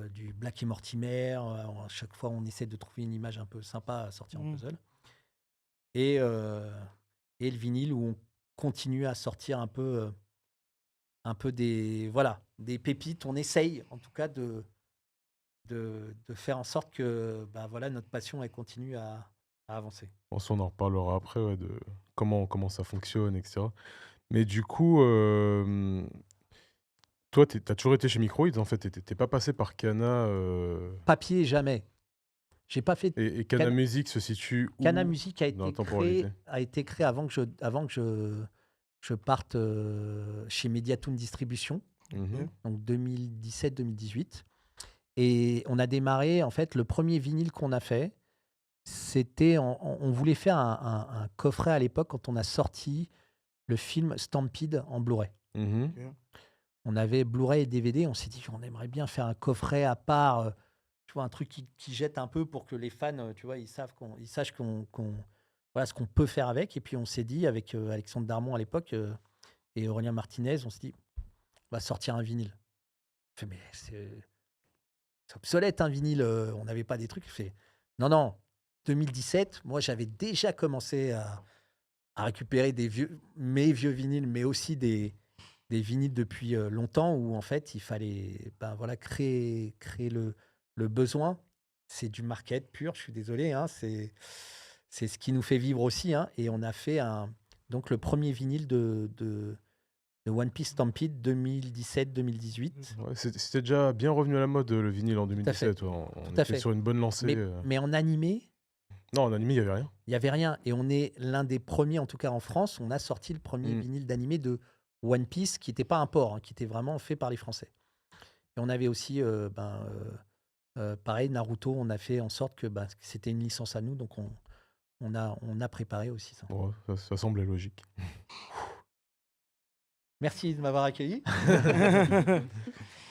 du Black et Mortimer. À chaque fois, on essaie de trouver une image un peu sympa à sortir en Mm. puzzle. Et le vinyle où on continue à sortir un peu des pépites. On essaye, en tout cas, de faire en sorte que bah, voilà, notre passion elle continue à avancer. Bon, ça, on en reparlera après, ouais, de comment ça fonctionne, etc. Mais du coup, toi, t'as toujours été chez Microids, en fait. T'es pas passé par Cana. Papier, jamais. J'ai pas fait. Et Cana Cana- Music se situe où Cana Music dans la temporalité? a été créé avant que je parte chez Mediatoon Distribution, Mhm. donc 2017-2018. Et on a démarré, en fait, le premier vinyle qu'on a fait, c'était, on voulait faire un coffret à l'époque quand on a sorti le film Stampede en Blu-ray. Mhm. On avait Blu-ray et DVD, on s'est dit on aimerait bien faire un coffret à part, tu vois, un truc qui jette un peu pour que les fans, tu vois, ils sachent voilà, ce qu'on peut faire avec. Et puis on s'est dit avec Alexandre Darmon à l'époque et Aurélien Martinez, on s'est dit on va sortir un vinyle. On fait, mais c'est obsolète un vinyle, on n'avait pas des trucs. On fait, non, 2017, moi j'avais déjà commencé à récupérer mes vieux vinyles, mais aussi des vinyles depuis longtemps où en fait il fallait ben, voilà, créer le besoin. C'est du market pur, je suis désolé, hein, c'est ce qui nous fait vivre aussi. Hein, et on a fait donc le premier vinyle de One Piece Stampede 2017-2018. Ouais, c'était déjà bien revenu à la mode, le vinyle, en à fait. 2017. Ouais. On Tout à était fait. sur une bonne lancée. Mais en animé, Non, en animé, il n'y avait rien. il n'y avait rien. Et on est l'un des premiers, en tout cas en France, on a sorti le premier vinyle d'animé de One Piece, qui n'était pas un port, hein, qui était vraiment fait par les Français. Et on avait aussi, pareil, Naruto, on a fait en sorte que c'était une licence à nous, donc on a préparé aussi ça. Ouais, ça semblait logique. Merci de m'avoir accueilli.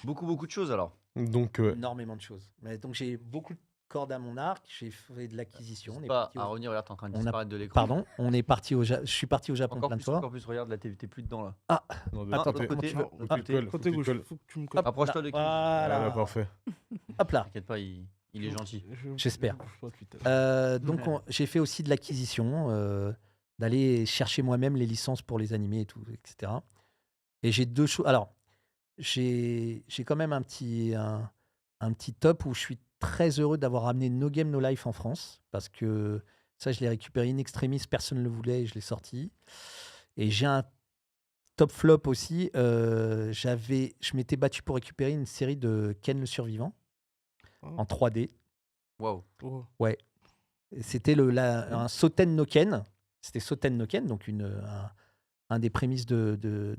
Beaucoup de choses alors. Donc, Énormément de choses. Mais donc j'ai beaucoup de cordes à mon arc, j'ai fait de l'acquisition. On est Pas parti à au- revenir, regarde, t'es en train de on a- disparaître de l'écran. Pardon, je suis parti au Japon Encore plein de plus, fois. regarde, là, t'es plus dedans là. non, de Attends, l'autre l'autre côté, côté, l'autre faut que côté. tu colles, faut Côté que tu gauche, colles. faut que tu me copies. Rapproche-toi de l'écran. Voilà. Voilà, parfait. Hop là. T'inquiète pas, il est gentil. J'espère. Je bouge pas depuis tout à l'heure. Donc j'ai fait aussi de l'acquisition, d'aller chercher moi-même les licences pour les animés et tout, etc. Et j'ai deux choses. Alors, j'ai quand même un petit top où je suis très heureux d'avoir ramené No Game No Life en France, parce que ça, je l'ai récupéré in extremis, personne ne le voulait et je l'ai sorti. Et j'ai un top flop aussi. Je m'étais battu pour récupérer une série de Ken le Survivant en 3D. Waouh. Oh. Ouais. Et c'était un Soten no Ken. C'était Soten no Ken, donc un des prémices de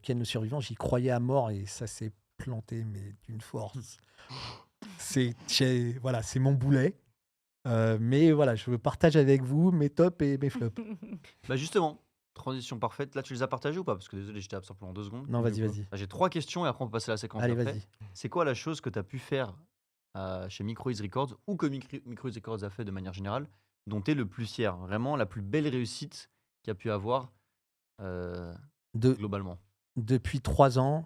Ken le Survivant. J'y croyais à mort et ça s'est planté, mais d'une force. Voilà, c'est mon boulet. Mais voilà, je partage avec vous mes tops et mes flops. Bah justement, transition parfaite. Là, tu les as partagés ou pas? Parce que désolé, j'étais absent pendant 2 secondes. Non, vas-y. J'ai 3 questions et après on peut passer à la séquence Allez, d'après. vas-y. C'est quoi la chose que tu as pu faire chez Microids Records ou que Microids Records a fait de manière générale dont tu es le plus fier? Vraiment la plus belle réussite qu'il y a pu avoir globalement. Depuis 3 ans,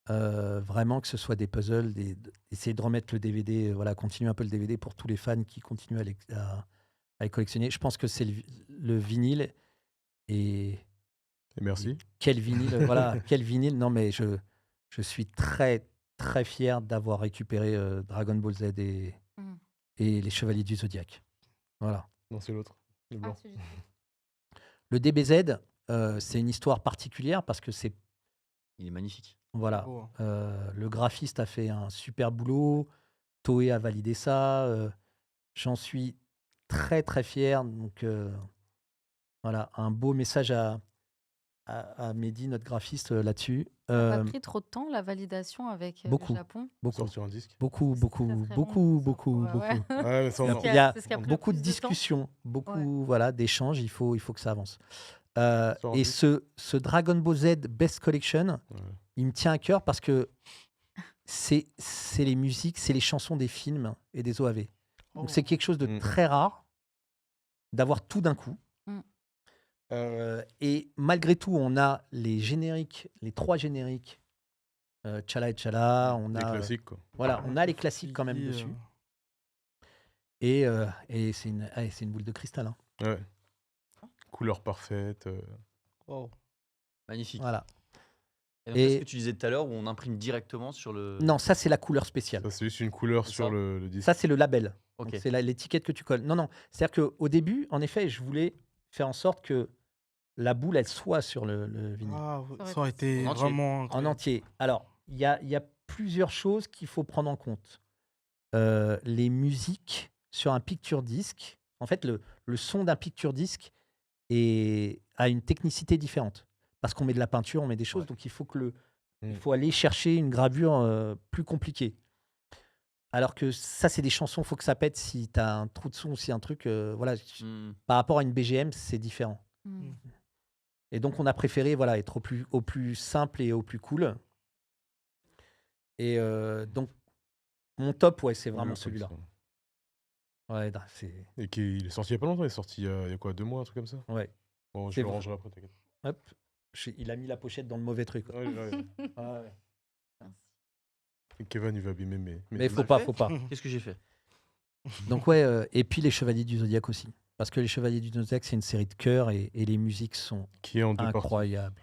vraiment que ce soit des puzzles, essayer de remettre le DVD, voilà, continuer un peu le DVD pour tous les fans qui continuent à les collectionner. Je pense que c'est le vinyle et Et merci. quel vinyle, voilà, quel vinyle. Non, mais je suis très très fier d'avoir récupéré Dragon Ball Z Mhm. et les Chevaliers du Zodiaque. Voilà. Non, c'est l'autre. Le Ah, blanc. c'est juste. Le DBZ, c'est une histoire particulière parce que c'est Il est magnifique. voilà, beau, hein. le graphiste a fait un super boulot, Toei a validé ça, j'en suis très très fier. Donc voilà, un beau message à Mehdi, notre graphiste, là-dessus. Ça n'a pas pris trop de temps, la validation avec Beaucoup. le Japon? Beaucoup, Sortir un disque. beaucoup, C'est beaucoup, très, très long beaucoup, pour ça, beaucoup, pour, ouais. beaucoup. Ouais, mais ça, Il y a- on en- il y a C'est ce qui a pris le beaucoup de plus de temps. discussions, beaucoup voilà, d'échanges. Il faut que ça avance. Sort un Et disque. ce Dragon Ball Z Best Collection, Ouais. il me tient à cœur parce que c'est les musiques, c'est les chansons des films et des OAV. Donc Oh. c'est quelque chose de Mm. très rare d'avoir tout d'un coup. Mm. Et malgré tout, on a les génériques, les 3 génériques, Chala et Chala, on Les a, classiques, quoi. voilà, on a les classiques quand même Freddy, dessus. Et c'est une boule de cristal, hein. Ouais. Couleur parfaite. wow. Magnifique. Voilà. Et donc, Et- c'est ce que tu disais tout à l'heure où on imprime directement sur le. Non, ça c'est la couleur spéciale. Ça, c'est juste une couleur C'est sur ça le disque. Ça c'est le label. Ok. Donc, c'est l'étiquette que tu colles. Non, non. C'est-à-dire qu'au début, en effet, je voulais faire en sorte que la boule, elle soit sur le vinyle. Ah, Ça aurait ça aurait été été en entier. vraiment En incroyable. entier. Alors, il y a plusieurs choses qu'il faut prendre en compte. Les musiques sur un picture disc, en fait, le son d'un picture disc a une technicité différente. Parce qu'on met de la peinture, on met des choses, Ouais. donc il faut que il Mm. faut aller chercher une gravure plus compliquée. Alors que ça, c'est des chansons, il faut que ça pète. Si tu as un trou de son, si un truc, voilà. Hmm. Par rapport à une BGM, c'est différent. Mm. Et donc, on a préféré voilà, être au plus simple et au plus cool. Et donc, mon top, ouais, c'est vraiment Couleur comme celui-là. ça. Ouais, c'est. Et il est sorti il y a pas longtemps, il est sorti il y a quoi, 2 mois, un truc comme ça? Ouais. Bon, je C'est le vrai. rangerai après, t'inquiète. Hop. Il a mis la pochette dans le mauvais truc. Quoi. Ouais, ouais. Ah ouais. Et Kevin, il va abîmer mes Mais faut disques. pas, faut pas. Qu'est-ce que j'ai fait? Donc, ouais, et puis les Chevaliers du Zodiaque aussi. Parce que les Chevaliers du Zodiaque, c'est une série de chœurs et les musiques sont Qui est en 2 parties. incroyables.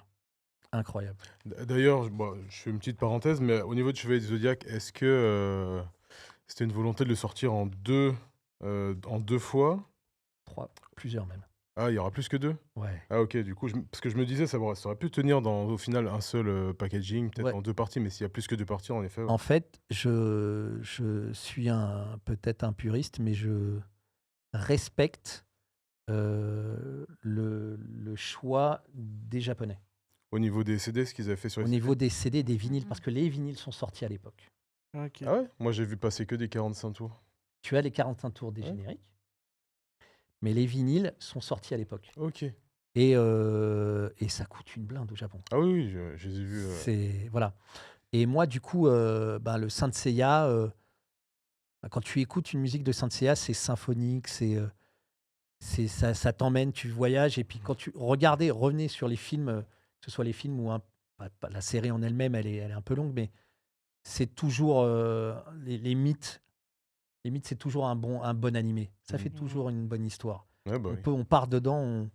Incroyables. D'ailleurs, je fais une petite parenthèse, mais au niveau de Chevalier du Zodiac, est-ce que c'était une volonté de le sortir en deux fois? Plusieurs même. Ah, il y aura plus que 2? Ouais. Ah, ok, du coup, parce que je me disais, ça aurait pu tenir au final un seul packaging, peut-être Ouais. en 2 parties, mais s'il y a plus que 2 parties, en effet. Ouais. En fait, je suis peut-être un puriste, mais je respecte le choix des Japonais. Au niveau des CD, ce qu'ils avaient fait sur Au les niveau CD. des CD, des vinyles, Mhm. parce que les vinyles sont sortis à l'époque. Ok. Ah ouais? Moi, j'ai vu passer que des 45 tours. Tu as les 45 tours des Ouais. génériques, mais les vinyles sont sortis à l'époque. Ok. Et ça coûte une blinde au Japon. Ah oui, oui, je les ai vus. C'est voilà. Et moi, du coup, le Saint Seiya, quand tu écoutes une musique de Saint Seiya, c'est symphonique, ça t'emmène, tu voyages. Et puis quand tu revenez sur les films, que ce soit les films ou pas la série en elle-même, elle est un peu longue, mais c'est toujours les mythes. Les mythes, c'est toujours un bon animé. Ça fait Mhm. toujours une bonne histoire. Ouais, bah oui. On part dedans,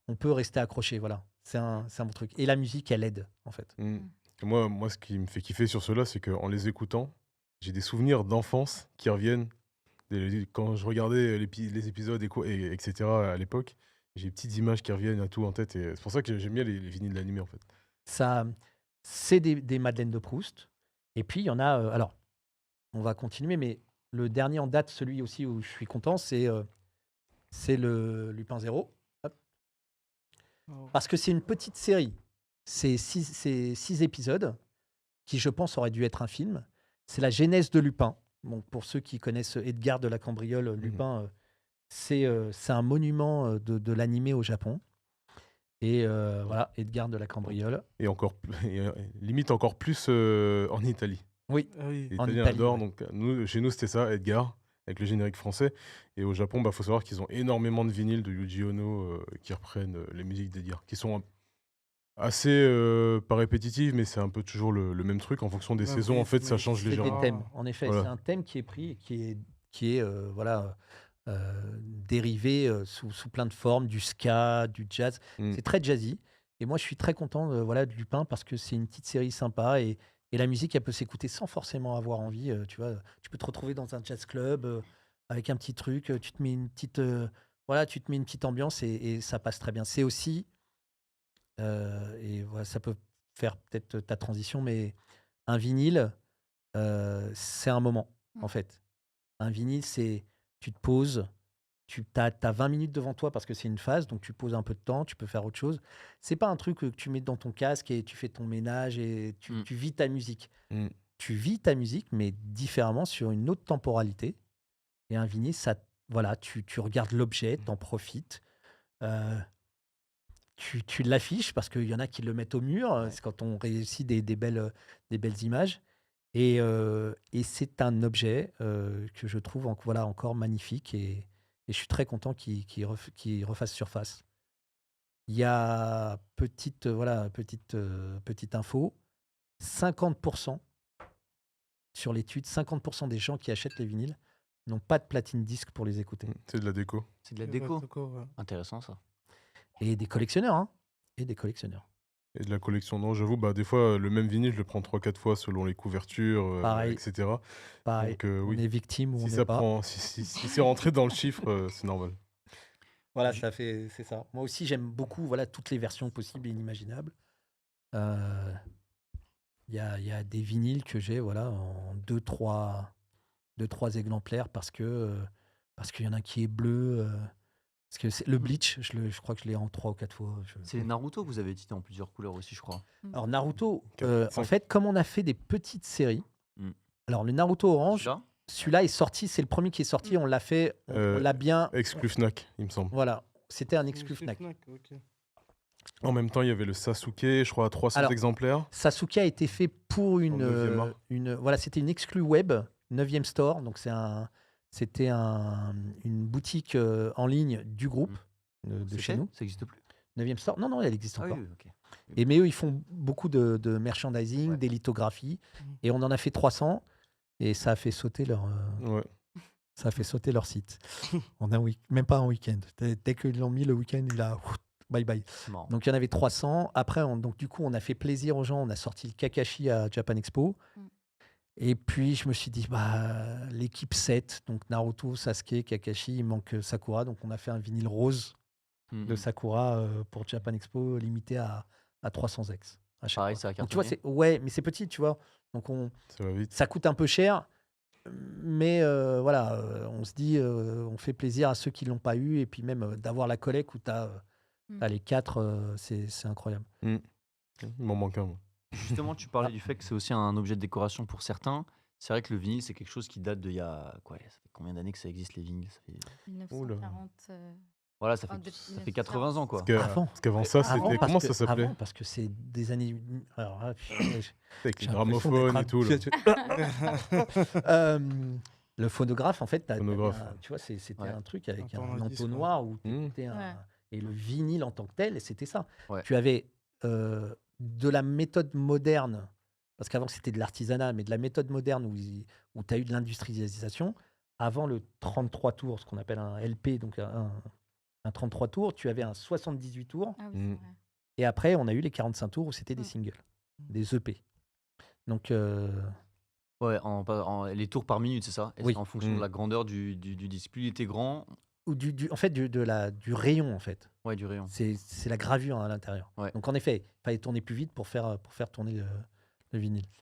on peut rester accroché. Voilà, c'est un bon truc. Et la musique, elle aide en fait. Mm. Et moi, ce qui me fait kiffer sur ceux-là, c'est qu'en les écoutant, j'ai des souvenirs d'enfance qui reviennent. Quand je regardais les épisodes, etc. à l'époque, j'ai des petites images qui reviennent à tout en tête. Et c'est pour ça que j'aime bien les vinyles de l'animé, en fait. Ça, c'est des Madeleines de Proust. Et puis, il y en a. Alors, on va continuer, mais le dernier en date, celui aussi où je suis content, c'est le Lupin Zéro. Hop. Oh. Parce que c'est une petite série. C'est 6 épisodes qui, je pense, auraient dû être un film. C'est la genèse de Lupin. Bon, pour ceux qui connaissent Edgar de la Cambriole, Lupin, c'est un monument de l'animé au Japon. Et voilà, Edgar de la Cambriole. Et limite encore plus en Italie. Oui, Ah oui. Les En Italiens Italie, adorent. ouais. Donc, chez nous, c'était ça, Edgar, avec le générique français. Et au Japon, faut savoir qu'ils ont énormément de vinyles de Yuji Ono qui reprennent les musiques d'Edgar, qui sont assez pas répétitives, mais c'est un peu toujours le même truc. En fonction des Ouais, saisons, oui, en fait, ça mais change c'est légèrement. des thèmes. En effet, Voilà. c'est un thème qui est pris et qui est voilà, dérivé sous plein de formes, du ska, du jazz. Mm. C'est très jazzy. Et moi, je suis très content voilà, de Lupin parce que c'est une petite série sympa et Et la musique, elle peut s'écouter sans forcément avoir envie. Tu vois, tu peux te retrouver dans un jazz club avec un petit truc. Tu te mets une petite, voilà, tu te mets une petite ambiance et ça passe très bien. C'est aussi, et voilà, ça peut faire peut-être ta transition, mais un vinyle, c'est un moment en Mm. fait. Un vinyle, c'est tu te poses, tu as 20 minutes devant toi parce que c'est une phase, donc tu poses un peu de temps, tu peux faire autre chose. C'est pas un truc que tu mets dans ton casque et tu fais ton ménage et Mm. tu vis ta musique. Mm. Tu vis ta musique, mais différemment sur une autre temporalité. Et un vinyle, ça, voilà, tu regardes l'objet, t'en profites. euh, tu l'affiches parce qu'il y en a qui le mettent au mur. Ouais. C'est quand on réussit des belles images. Et c'est un objet que je trouve voilà, encore magnifique et je suis très content qu'il refasse surface. Il y a petite info, 50% sur l'étude, 50% des gens qui achètent les vinyles n'ont pas de platine disque pour les écouter. C'est de la déco. C'est de la Et déco. ouais. Intéressant ça. Et des collectionneurs, hein. Et des collectionneurs. Et de la collection. Non, j'avoue, des fois, le même vinyle, je le prends 3-4 fois selon les couvertures, Pareil. etc. Pareil, Donc, on oui. est victime ou on Si n'est ça pas. prend, si c'est rentré dans le chiffre, c'est normal. Voilà, c'est ça. Moi aussi, j'aime beaucoup voilà, toutes les versions possibles et inimaginables. Il y a des vinyles que j'ai voilà, en 2-3 exemplaires parce qu'il y en a qui est bleu. Parce que le Bleach, je crois que je l'ai en 3 ou 4 fois. C'est Naruto que vous avez édité en plusieurs couleurs aussi, je crois. Alors Naruto, Quatre, en cinq. fait, comme on a fait des petites séries, Mm. alors le Naruto Orange, Celui-là celui-là est sorti, c'est le premier qui est sorti, on l'a fait, on l'a bien... Exclu Fnac, il me semble. Voilà, c'était un exclu Exclu Fnac. ok. En même temps, il y avait le Sasuke, je crois, à 300 Alors, exemplaires. Sasuke a été fait pour En 9e art. voilà, c'était une exclu web, 9e store, donc c'était une boutique en ligne du groupe de C'est chez fait nous. Ça n'existe plus. 9e store, non, elle existe Ah encore. oui, ok. Mais eux, ils font beaucoup de merchandising, Ouais. des lithographies, Mhm. et on en a fait 300, et ça a fait sauter Ouais. leur site. Même pas un week-end. Dès qu'ils l'ont mis le week-end, il a bye bye. C'est marrant. Donc il y en avait 300. Après, donc du coup, on a fait plaisir aux gens. On a sorti le Kakashi à Japan Expo. Mm. Et puis je me suis dit, l'équipe 7, donc Naruto, Sasuke, Kakashi, il manque Sakura. Donc on a fait un vinyle rose Mm, de mm. Sakura pour Japan Expo, limité à 300 ex. À chaque Pareil, fois. ça a Donc, tu vois, cartonné. ouais, mais c'est petit, tu vois. Donc Ça va vite. ça coûte un peu cher. Mais voilà, on se dit, on fait plaisir à ceux qui ne l'ont pas eu. Et puis même d'avoir la collecte où tu as les 4, c'est incroyable. Il m'en manque un, moi. Justement, tu parlais du fait que c'est aussi un objet de décoration pour certains. C'est vrai que le vinyle, c'est quelque chose qui date d'il y a quoi, ça fait combien d'années que ça existe les vinyles? Ça fait... 1940. Voilà, ça Ah, fait, de- ça fait 80 ans quoi. Parce qu'avant ça, Avant, c'était. parce Comment que- ça s'appelait? Avant, parce que c'est des années. Alors là, Avec les j'ai l'impression d'être gramophones et tout. là. Le phonographe, en fait, Phonographe, ouais. tu vois, c'était Ouais. un truc avec Un un tourne-disque, entonnoir où Mmh. t'écoutais Ouais. et le vinyle en tant que tel, c'était ça. Ouais. Tu avais de la méthode moderne, parce qu'avant c'était de l'artisanat, mais de la méthode moderne où tu as eu de l'industrialisation. Avant le 33 tours, ce qu'on appelle un LP, donc un 33 tours, tu avais un 78 tours. Ah oui, Mm. c'est vrai. Et après, on a eu les 45 tours où c'était des Mm. singles, des EP. Donc, Ouais, les tours par minute, c'est ça? Et Oui. c'est en fonction de la grandeur du disque. Plus il était grand, ou en fait, du rayon, en fait. ouais, du rayon. C'est la gravure à l'intérieur. Ouais. Donc, en effet, il fallait tourner plus vite pour faire tourner le vinyle.